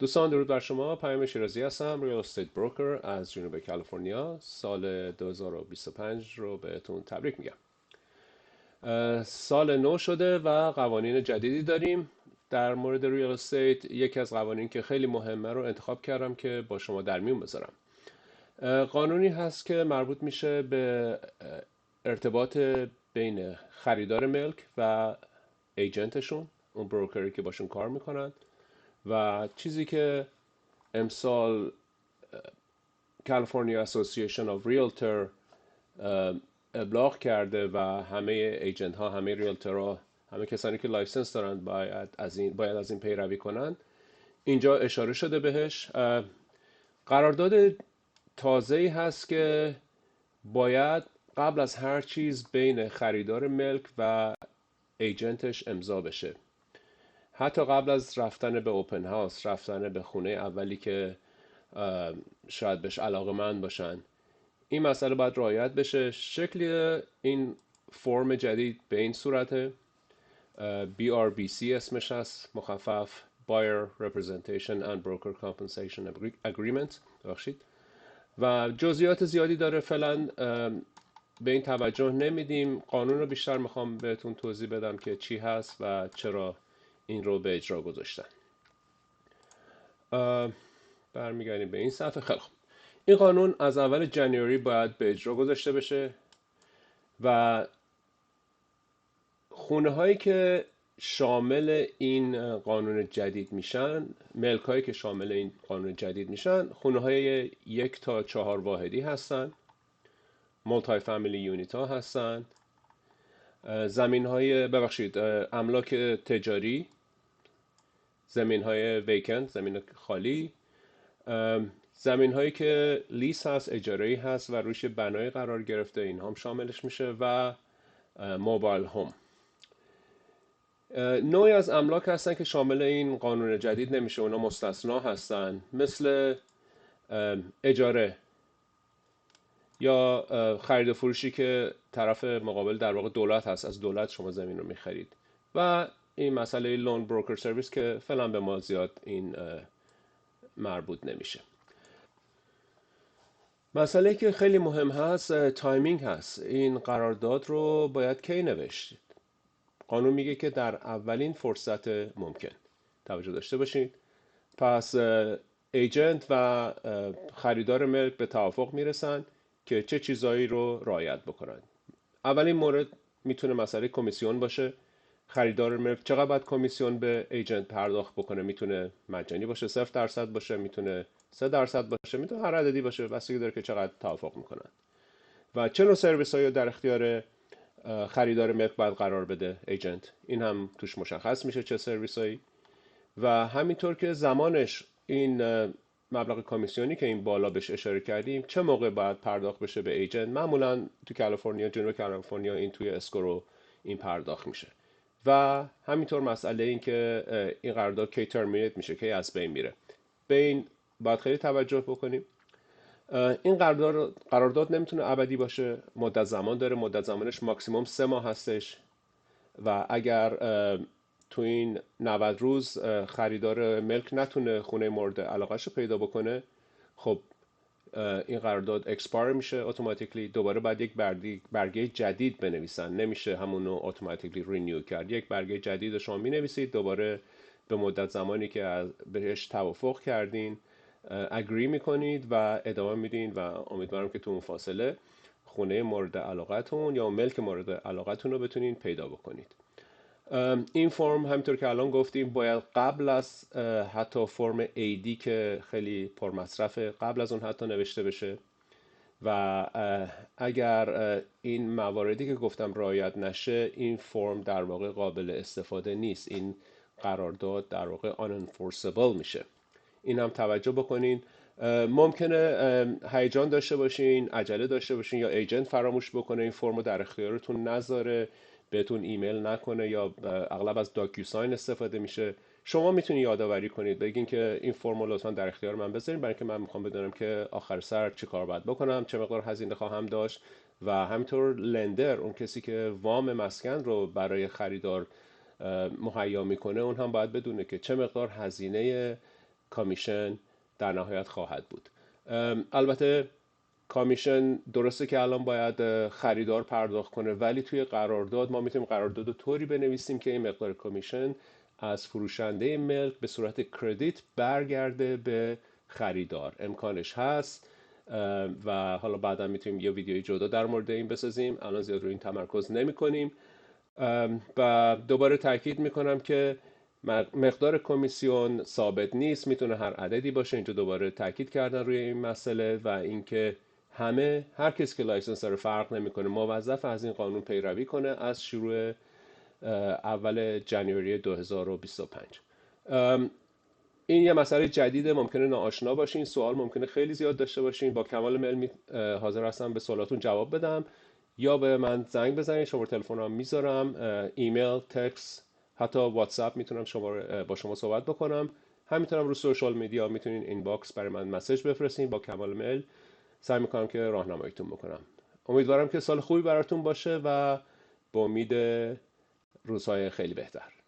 دوستان درود بر شما. پیام شیرازی هستم، ریال استیت بروکر از جنوب کالیفرنیا. سال 2025 رو بهتون تبریک میگم. سال نو شده و قوانین جدیدی داریم. در مورد ریال استیت یکی از قوانین که خیلی مهمه رو انتخاب کردم که با شما در میون بذارم. قانونی هست که مربوط میشه به ارتباط بین خریدار ملک و ایجنتشون، اون بروکری که باشون کار میکنن، و چیزی که امسال کالیفرنیا اسوسییشن آف ریلتر ابلاغ کرده و همه ایجنت ها، همه ریلتر ها، همه کسانی که لایسنس دارن باید از این پیروی کنن. اینجا اشاره شده بهش. قرارداد تازه‌ای هست که باید قبل از هر چیز بین خریدار ملک و ایجنتش امضا بشه. حتی قبل از رفتن به اوپن هاوس، رفتن به خونه اولی که شاید بهش علاقه‌مند باشن، این مسئله باید رعایت بشه. شکل این فرم جدید به این صورته: BRBC اسمش هست، مخفف Buyer Representation and Broker Compensation Agreement. ببخشید. و جزئیات زیادی داره، فعلا به این توجه نمیدیم. قانون رو بیشتر میخوام بهتون توضیح بدم که چی هست و چرا این رو به اجرا گذاشتن. برمیگردیم به این صفحه. خیلی خوب. این قانون از اول جنوری باید به اجرا گذاشته بشه و خونه هایی که شامل این قانون جدید میشن، ملک هایی که شامل این قانون جدید میشن، خونه های 1 تا 4 واحدی هستن، مولتی فامیلی یونیت ها هستن، زمین های املاک تجاری، زمین های ویکند، زمین خالی، زمین هایی که لیس هست، اجاره‌ای هست و روش بنای قرار گرفته، این هم شاملش میشه، و موبایل هوم. نوعی از املاک هستن که شامل این قانون جدید نمیشه، اونا مستثنا هستن، مثل اجاره یا خرید و فروشی که طرف مقابل در واقع دولت هست، از دولت شما زمین رو میخرید، و این مسئله لون بروکر سرویس که فعلا به ما زیاد این مربوط نمیشه. مسئله که خیلی مهم هست تایمینگ هست. این قرارداد رو باید کی نوشت؟ قانون میگه که در اولین فرصت ممکن. توجه داشته باشید. پس ایجنت و خریدار ملک به توافق میرسن که چه چیزایی رو رعایت بکنن. اولین مورد میتونه مسئله کمیسیون باشه. خریدار ملک چقدر باید کمیسیون به ایجنت پرداخت بکنه؟ میتونه مجانی باشه، 0% باشه، میتونه 3% باشه، میتونه هر عددی باشه، بستگی داره که چقدر توافق میکنن. و چه نوع سرویس هایی در اختیار خریدار ملک باید قرار بده ایجنت، این هم توش مشخص میشه چه سرویس هایی. و همینطور که زمانش، این مبلغ کمیسیونی که این بالا بهش اشاره کردیم، چه موقع باید پرداخت بشه به ایجنت. معمولا تو کالیفرنیا، جنوب کالیفرنیا، این توی اسکرو این پرداخت میشه. و همینطور مسئله این که این قرارداد کی ترمینیت میشه، کی از بین میره، به این باید خیلی توجه بکنیم. این قرارداد نمیتونه ابدی باشه، مدت زمان داره. مدت زمانش ماکسیموم 3 ماه هستش و اگر تو این 90 روز خریدار ملک نتونه خونه مورد علاقهش رو پیدا بکنه، خب این قرارداد اکسپایر میشه اتوماتیکلی. دوباره باید یک برگه جدید بنویسن، نمیشه همونو اتوماتیکلی رینیو کرد. یک برگه جدید رو شما مینویسید، دوباره به مدت زمانی که بهش توافق کردین اگری میکنید و ادامه میدین و امیدوارم که تو اون فاصله خونه مورد علاقتون یا ملک مورد علاقتون رو بتونین پیدا بکنید. این فرم همینطور که الان گفتیم باید قبل از حتی فرم ایدی که خیلی پرمصرفه، قبل از اون حتی نوشته بشه. و اگر این مواردی که گفتم رعایت نشه، این فرم در واقع قابل استفاده نیست. این قرارداد در واقع unenforceable میشه. این هم توجه بکنین. ممکنه هیجان داشته باشین، عجله داشته باشین، یا ایجنت فراموش بکنه این فرمو در اختیارتون نذاره، بهتون ایمیل نکنه، یا اغلب از داکیوساین استفاده میشه. شما میتونید یادآوری کنید، بگین که این فرمو لطفا در اختیار من بذارین، برای اینکه من میخوام بدونم که آخر سر چی کار باید بکنم، چه مقدار هزینه خواهم داشت. و همینطور لندر، اون کسی که وام مسکن رو برای خریدار مهیا میکنه، اون هم باید بدونه که چه مقدار هزینه کامیشن در نهایت خواهد بود. البته کامیشن درسته که الان باید خریدار پرداخت کنه، ولی توی قرارداد ما میتونیم قرارداد رو طوری بنویسیم که این مقدار کامیشن از فروشنده ملک به صورت کردیت برگرده به خریدار. امکانش هست و حالا بعدا میتونیم یه ویدیوی جدا در مورد این بسازیم، الان زیاد رو این تمرکز نمی کنیم. و دوباره تاکید میکنم که مقدار کمیسیون ثابت نیست، میتونه هر عددی باشه. اینجا دوباره تاکید کردن روی این مسئله و اینکه هر کسی که لایسنس داره فرق نمیکنه، موظف از این قانون پیروی کنه از شروع اول جنوری 2025. این یه مسئله جدیده، ممکنه ناآشنا باشین، سوال ممکنه خیلی زیاد داشته باشین. با کمال میل حاضر هستم به سوالاتون جواب بدم، یا به من زنگ بزنید، شماره تلفنم میذارم، ایمیل، تکست، حتی واتساپ میتونم با شما صحبت بکنم. همینطورم رو سوشال میدیا میتونین اینباکس برای من مسیج بفرستین. با کمال میل سعی میکنم که راهنماییتون بکنم. امیدوارم که سال خوبی براتون باشه و با امید روزهای خیلی بهتر.